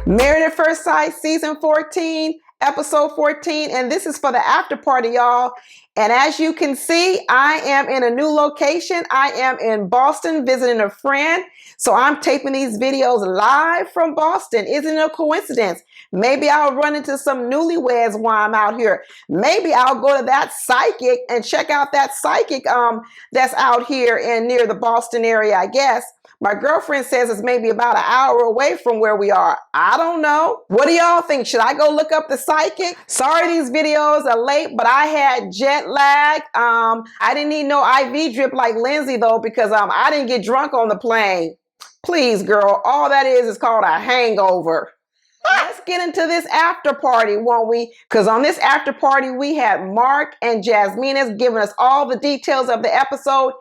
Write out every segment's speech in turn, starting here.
Married at First Sight, season 14, episode 14, and this is for the after party, y'all. And as you can see, I am in a new location. I am in Boston visiting a friend. So I'm taping these videos live from Boston. Isn't it a coincidence? Maybe I'll run into some newlyweds while I'm out here. Maybe I'll go to that psychic and check out that psychic that's out here in near the Boston area, I guess. My girlfriend says it's maybe about an hour away from where we are. I don't know. What do y'all think? Should I go look up the psychic? Sorry these videos are late, but I had jet lag. I didn't need no IV drip like Lindsey though, because I didn't get drunk on the plane. Please, girl, all that is called a hangover. Let's get into this after party, won't we? Because on this after party, we had Mark and Jasminas giving us all the details of the episode.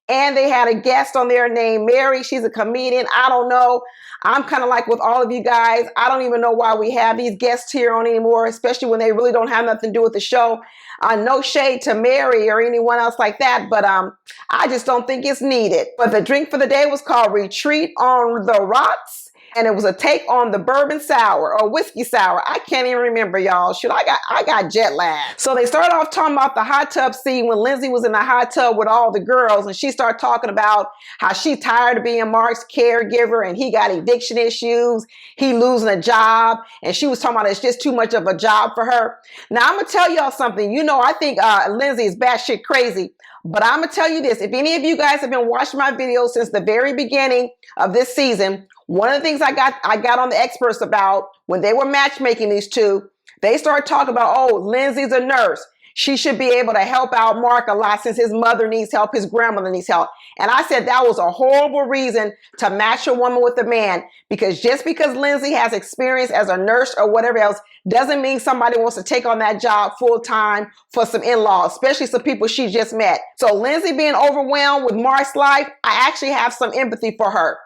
And they had a guest on there named Mary. She's a comedian. I don't know. I'm kind of like with all of you guys. I don't even know why we have these guests here on anymore, especially when they really don't have nothing to do with the show. No shade to Mary or anyone else like that, but I just don't think it's needed. But the drink for the day was called Retreat on the Rocks. And it was a take on the bourbon sour or whiskey sour. I can't even remember, y'all. Shoot, I got jet lag. So they started off talking about the hot tub scene when Lindsey was in the hot tub with all the girls, and she started talking about how she's tired of being Mark's caregiver and he got eviction issues, he losing a job, and she was talking about it's just too much of a job for her. Now I'm gonna tell y'all something. You know, I think Lindsey is batshit crazy. But I'm going to tell you this, if any of you guys have been watching my videos since the very beginning of this season, one of the things I got on the experts about when they were matchmaking these two, they started talking about, oh, Lindsey's a nurse. She should be able to help out Mark a lot since his mother needs help, his grandmother needs help. And I said that was a horrible reason to match a woman with a man, because just because Lindsey has experience as a nurse or whatever else doesn't mean somebody wants to take on that job full time for some in-laws, especially some people she just met. So Lindsey being overwhelmed with Mark's life, I actually have some empathy for her.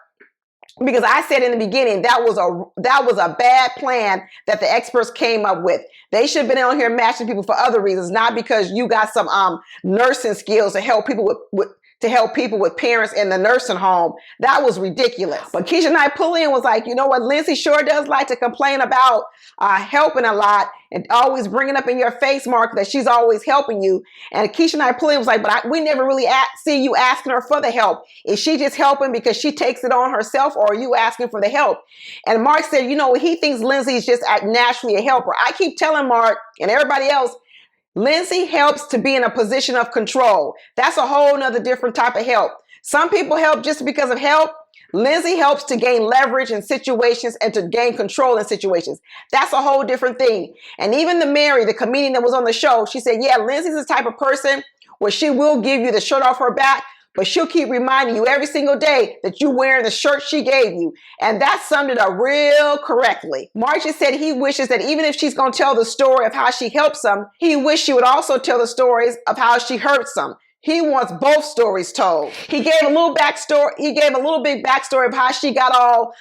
Because I said in the beginning, that was a bad plan that the experts came up with. They should have been on here matching people for other reasons, not because you got some nursing skills to help people with parents in the nursing home. That was ridiculous. But Keisha and I pull in was like, you know what? Lindsey sure does like to complain about helping a lot and always bringing up in your face, Mark, that she's always helping you. And Keisha and I pull in was like, but we never really see you asking her for the help. Is she just helping because she takes it on herself, or are you asking for the help? And Mark said, you know, he thinks Lindsey's just naturally a helper. I keep telling Mark and everybody else, Lindsey helps to be in a position of control. That's a whole nother different type of help. Some people help just because of help. Lindsey helps to gain leverage in situations and to gain control in situations. That's a whole different thing. And even the Mary, the comedian that was on the show, she said, yeah, Lindsey's the type of person where she will give you the shirt off her back, but she'll keep reminding you every single day that you're wearing the shirt she gave you. And that summed it up real correctly. Mark just said he wishes that even if she's going to tell the story of how she helps them, he wished she would also tell the stories of how she hurts them. He wants both stories told. He gave a little backstory. He gave a little bit backstory of how she got all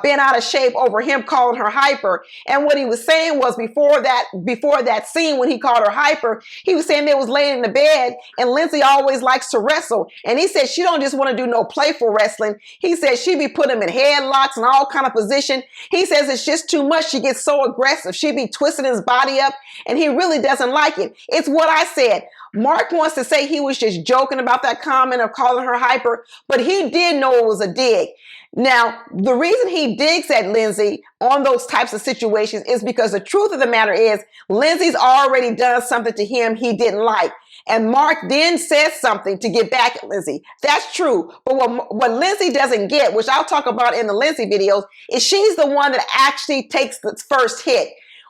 bent out of shape over him calling her hyper. And what he was saying was before that scene when he called her hyper, he was saying they was laying in the bed and Lindsey always likes to wrestle. And he said she don't just want to do no playful wrestling. He said she be putting him in headlocks and all kind of position. He says it's just too much. She gets so aggressive. She be twisting his body up and he really doesn't like it. It's what I said. Mark wants to say he was just joking about that comment of calling her hyper, but he did know it was a dig. Now, the reason he digs at Lindsey on those types of situations is because the truth of the matter is Lindsey's already done something to him he didn't like. And Mark then says something to get back at Lindsey. That's true. But what Lindsey doesn't get, which I'll talk about in the Lindsey videos, is she's the one that actually takes the first hit.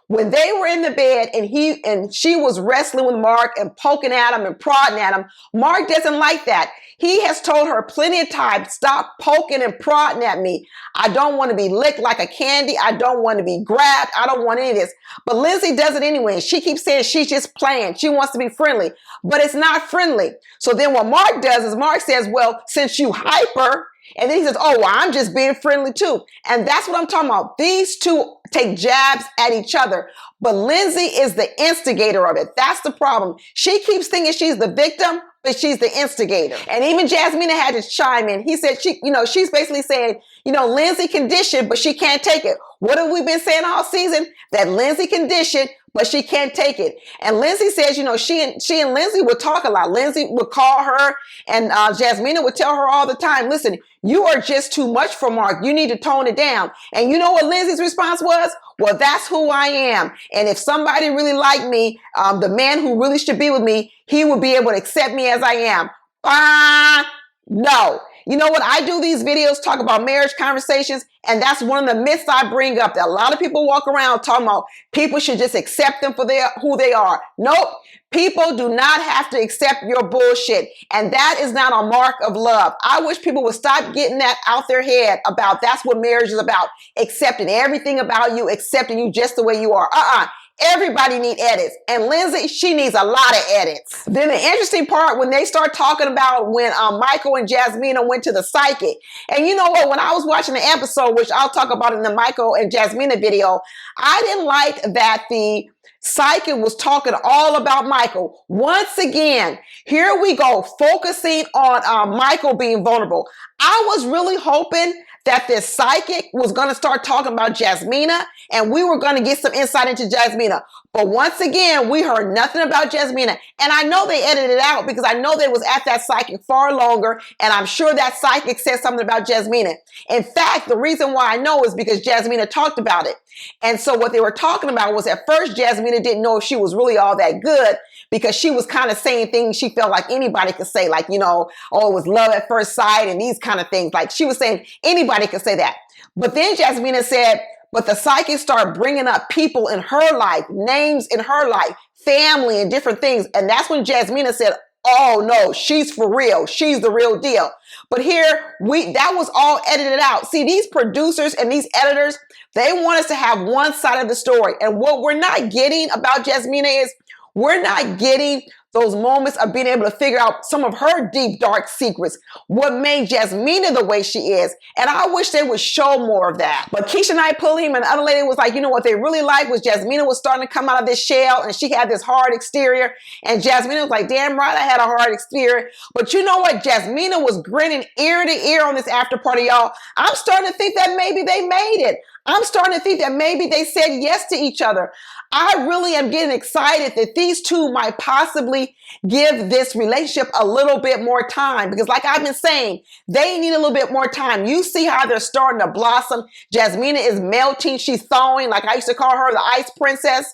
When they were in the bed and she was wrestling with Mark and poking at him and prodding at him, Mark doesn't like that. He has told her plenty of times, stop poking and prodding at me. I don't want to be licked like a candy. I don't want to be grabbed. I don't want any of this. But Lindsey does it anyway. She keeps saying she's just playing. She wants to be friendly, but it's not friendly. So then what Mark does is Mark says, well, since you hyper, and then he says, oh, well, I'm just being friendly too. And that's what I'm talking about. These two take jabs at each other, but Lindsey is the instigator of it. That's the problem. She keeps thinking she's the victim, but she's the instigator. And even Jasmina had to chime in. He said she's basically saying, Lindsey can dish it, but she can't take it. What have we been saying all season? That Lindsey can dish it, but she can't take it. And Lindsey says, you know, she and Lindsey would talk a lot. Lindsey would call her, and Jasmina would tell her all the time, listen, you are just too much for Mark. You need to tone it down. And you know what Lindsey's response was? Well, that's who I am. And if somebody really liked me, the man who really should be with me, he would be able to accept me as I am. No. You know what? I do these videos, talk about marriage conversations, and that's one of the myths I bring up, that a lot of people walk around talking about people should just accept them for who they are. Nope. People do not have to accept your bullshit, and that is not a mark of love. I wish people would stop getting that out their head about that's what marriage is about, accepting everything about you, accepting you just the way you are. Everybody needs edits. And Lindsey, she needs a lot of edits. Then the interesting part, when they start talking about when Michael and Jasmina went to the psychic. And you know what? When I was watching the episode, which I'll talk about in the Michael and Jasmina video, I didn't like that the psychic was talking all about Michael. Once again, here we go, focusing on Michael being vulnerable. I was really hoping that this psychic was going to start talking about Jasmina, and we were going to get some insight into Jasmina. But once again, we heard nothing about Jasmina. And I know they edited it out because I know they was at that psychic far longer, and I'm sure that psychic said something about Jasmina. In fact, the reason why I know is because Jasmina talked about it. And so what they were talking about was, at first, Jasmina didn't know if she was really all that good, because she was kind of saying things she felt like anybody could say, like, you know, oh, it was love at first sight and these kind of things. Like, she was saying anybody could say that. But then Jasmina said, but the psychic started bringing up people in her life, names in her life, family and different things. And that's when Jasmina said, oh no, she's for real. She's the real deal. But here, that was all edited out. See, these producers and these editors, they want us to have one side of the story. And what we're not getting about Jasmina is, we're not getting those moments of being able to figure out some of her deep, dark secrets. What made Jasmina the way she is. And I wish they would show more of that. But Keisha and I pulled him, and the other lady was like, you know what they really liked was Jasmina was starting to come out of this shell, and she had this hard exterior. And Jasmina was like, damn right, I had a hard exterior. But you know what? Jasmina was grinning ear to ear on this after party, y'all. I'm starting to think that maybe they made it. I'm starting to think that maybe they said yes to each other. I really am getting excited that these two might possibly give this relationship a little bit more time, because like I've been saying, they need a little bit more time. You see how they're starting to blossom. Jasmina is melting. She's thawing, like I used to call her the ice princess.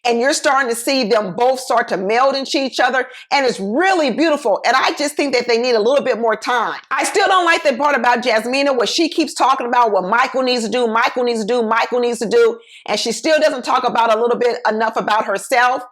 And you're starting to see them both start to meld into each other. And it's really beautiful. And I just think that they need a little bit more time. I still don't like the part about Jasmina where she keeps talking about what Michael needs to do, Michael needs to do, Michael needs to do. And she still doesn't talk about a little bit enough about herself.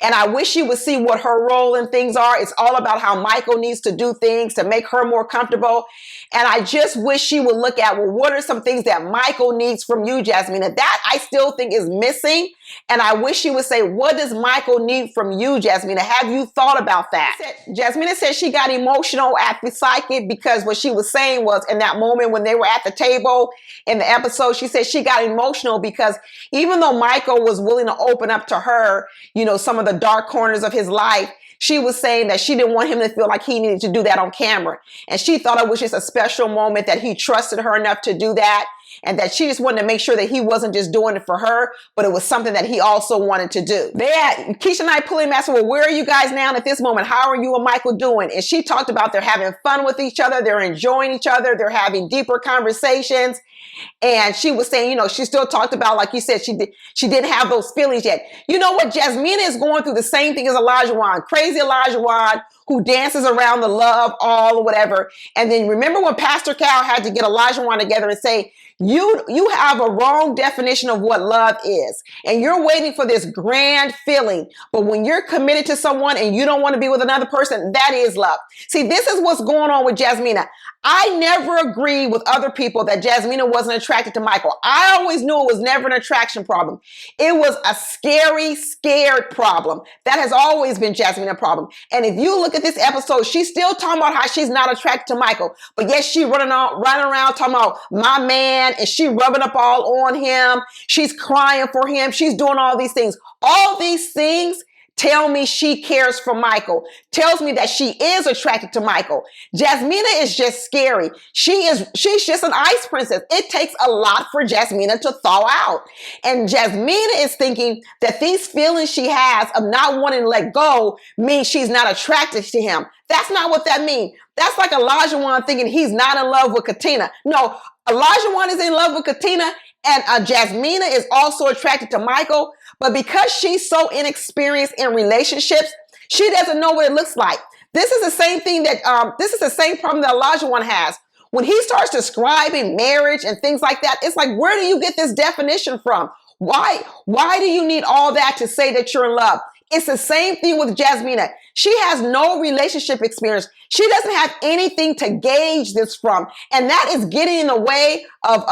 And I wish you would see what her role in things are. It's all about how Michael needs to do things to make her more comfortable. And I just wish she would look at, well, what are some things that Michael needs from you, Jasmina? That I still think is missing. And I wish she would say, what does Michael need from you, Jasmina? Have you thought about that? Jasmina said she got emotional at the psychic because what she was saying was, in that moment when they were at the table in the episode, she said she got emotional because even though Michael was willing to open up to her, you know, some of the dark corners of his life, she was saying that she didn't want him to feel like he needed to do that on camera. And she thought it was just a special moment that he trusted her enough to do that. And that she just wanted to make sure that he wasn't just doing it for her, but it was something that he also wanted to do. Keisha and I pulled him and asked her, well, where are you guys now at this moment? How are you and Michael doing? And she talked about they're having fun with each other. They're enjoying each other. They're having deeper conversations. And she was saying, you know, she still talked about, like you said, she didn't have those feelings yet. You know what? Jasmina is going through the same thing as Elijah Wan, crazy Elijah Wan, who dances around the love all or whatever. And then remember when Pastor Cal had to get Elijah Wan together and say, you have a wrong definition of what love is. And you're waiting for this grand feeling. But when you're committed to someone and you don't want to be with another person, that is love. See, this is what's going on with Jasmina. I never agreed with other people that Jasmina wasn't attracted to Michael. I always knew it was never an attraction problem. It was a scared problem. That has always been Jasmina's problem. And if you look at this episode, she's still talking about how she's not attracted to Michael. But yes, she running around talking about my man, and she rubbing up all on him. She's crying for him. She's doing all these things. All these things tell me she cares for Michael, tells me that she is attracted to Michael. Jasmina is just scary. She's just an ice princess. It takes a lot for Jasmina to thaw out. And Jasmina is thinking that these feelings she has of not wanting to let go means she's not attracted to him. That's not what that means. That's like Elijah Wan thinking he's not in love with Katina. No, Elijah Wan is in love with Katina, and Jasmina is also attracted to Michael. But because she's so inexperienced in relationships, she doesn't know what it looks like. This is the same thing that, this is the same problem that Elijah Wan has. When he starts describing marriage and things like that, it's like, where do you get this definition from? Why do you need all that to say that you're in love? It's the same thing with Jasmina. She has no relationship experience. She doesn't have anything to gauge this from. And that is getting in the way of,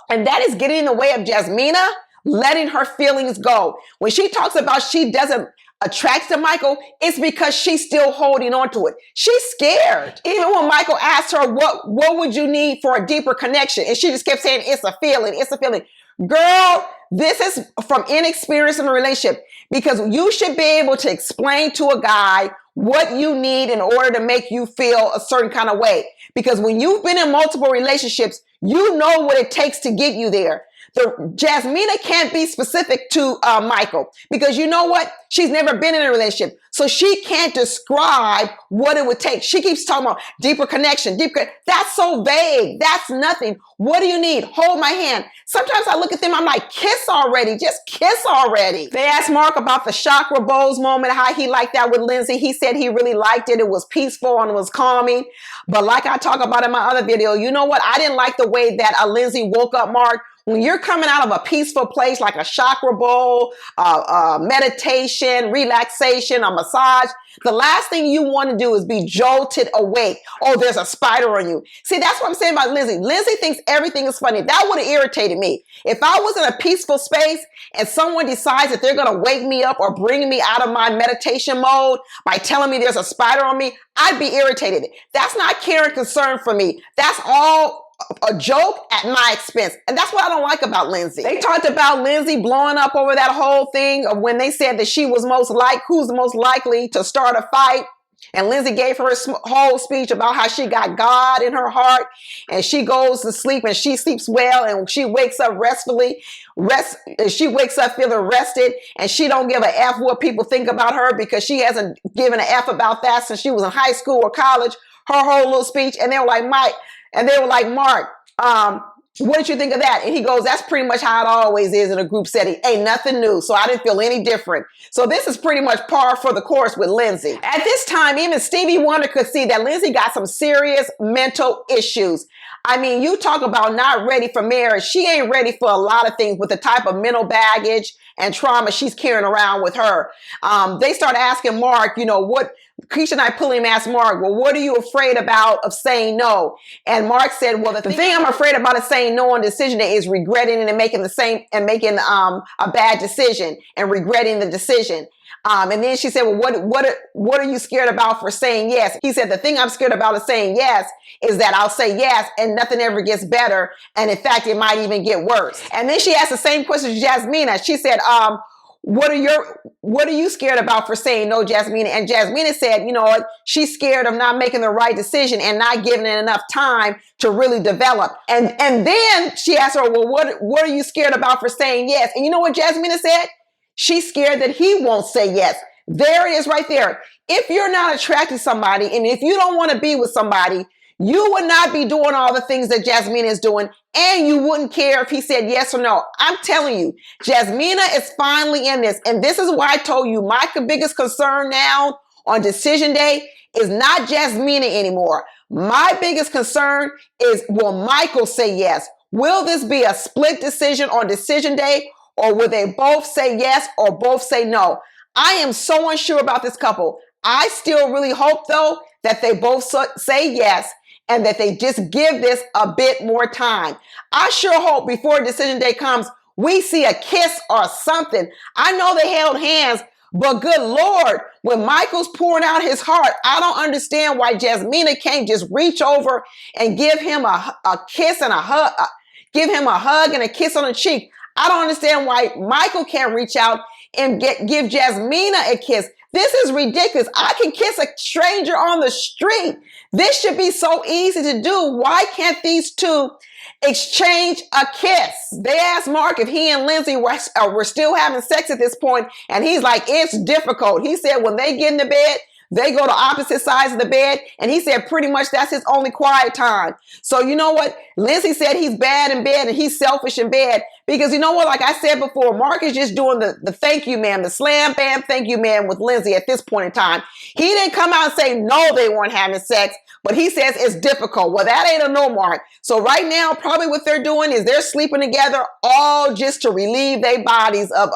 Jasmina letting her feelings go. When she talks about she doesn't attract to Michael, it's because she's still holding on to it. She's scared. Even when Michael asked her, what would you need for a deeper connection? And she just kept saying, it's a feeling, it's a feeling. Girl, this is from inexperience in a relationship, because you should be able to explain to a guy what you need in order to make you feel a certain kind of way. Because when you've been in multiple relationships, you know what it takes to get you there. Jasmina can't be specific to Michael, because you know what? She's never been in a relationship. So she can't describe what it would take. She keeps talking about deeper connection, That's so vague. That's nothing. What do you need? Hold my hand. Sometimes I look at them, I'm like, kiss already. Just kiss already. They asked Mark about the Chakra Bowls moment, how he liked that with Lindsey. He said he really liked it. It was peaceful and it was calming. But like I talk about in my other video, you know what? I didn't like the way that Lindsey woke up Mark. When you're coming out of a peaceful place like a chakra bowl, meditation, relaxation, a massage, the last thing you want to do is be jolted awake. Oh, there's a spider on you. See, that's what I'm saying about Lindsey. Lindsey thinks everything is funny. That would have irritated me. If I was in a peaceful space and someone decides that they're going to wake me up or bring me out of my meditation mode by telling me there's a spider on me, I'd be irritated. That's not care and concern for me. That's all a joke at my expense. And that's what I don't like about Lindsey. They talked about Lindsey blowing up over that whole thing of when they said that she was who's the most likely to start a fight. And Lindsey gave her whole speech about how she got God in her heart, and she goes to sleep and she sleeps well, and she wakes up she wakes up feeling rested, and she don't give a F what people think about her, because she hasn't given an F about that since she was in high school or college. Her whole little speech. And they were like, Mark, what did you think of that? And he goes, that's pretty much how it always is in a group setting. Ain't nothing new. So I didn't feel any different. So this is pretty much par for the course with Lindsey. At this time, even Stevie Wonder could see that Lindsey got some serious mental issues. I mean, you talk about not ready for marriage. She ain't ready for a lot of things with the type of mental baggage and trauma she's carrying around with her. They start asking Mark, what Keisha and I pull him, asked Mark, well, what are you afraid about of saying no? And Mark said, well, the thing I'm afraid about is saying no on decision day is regretting it and making a bad decision and regretting the decision. And then she said, well, what are you scared about for saying yes? He said, the thing I'm scared about is saying yes is that I'll say yes and nothing ever gets better. And in fact, it might even get worse. And then she asked the same question to Jasmina. She said, what are you scared about for saying no, Jasmina? And Jasmina said, she's scared of not making the right decision and not giving it enough time to really develop. And then she asked her, well, what are you scared about for saying yes? And you know what Jasmina said? She's scared that he won't say yes. There it is right there. If you're not attracted to somebody, and if you don't want to be with somebody, you would not be doing all the things that Jasmina is doing, and you wouldn't care if he said yes or no. I'm telling you, Jasmina is finally in this. And this is why I told you my biggest concern now on decision day is not Jasmina anymore. My biggest concern is, will Michael say yes? Will this be a split decision on decision day, or will they both say yes or both say no? I am so unsure about this couple. I still really hope, though, that they both say yes, and that they just give this a bit more time. I sure hope before decision day comes, we see a kiss or something. I know they held hands, but good Lord, when Michael's pouring out his heart, I don't understand why Jasmina can't just reach over and give him a kiss and a hug, give him a hug and a kiss on the cheek. I don't understand why Michael can't reach out and give Jasmina a kiss. This is ridiculous. I can kiss a stranger on the street. This should be so easy to do. Why can't these two exchange a kiss? They asked Mark if he and Lindsey were still having sex at this point, and he's like, it's difficult. He said when they get in the bed, they go to opposite sides of the bed, and he said pretty much that's his only quiet time. So you know what? Lindsey said he's bad in bed and he's selfish in bed because you know what? Like I said before, Mark is just doing the thank you man, the slam bam thank you man with Lindsey at this point in time. He didn't come out and say no, they weren't having sex, but he says it's difficult. Well, that ain't a no, Mark. So right now, probably what they're doing is they're sleeping together all just to relieve their bodies of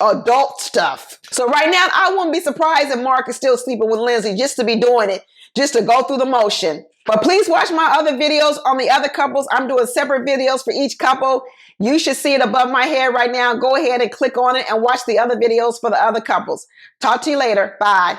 adult stuff. So right now, I wouldn't be surprised if Mark is still sleeping with Lindsey just to be doing it, just to go through the motion. But please watch my other videos on the other couples. I'm doing separate videos for each couple. You should see it above my head right now. Go ahead and click on it and watch the other videos for the other couples. Talk to you later. Bye.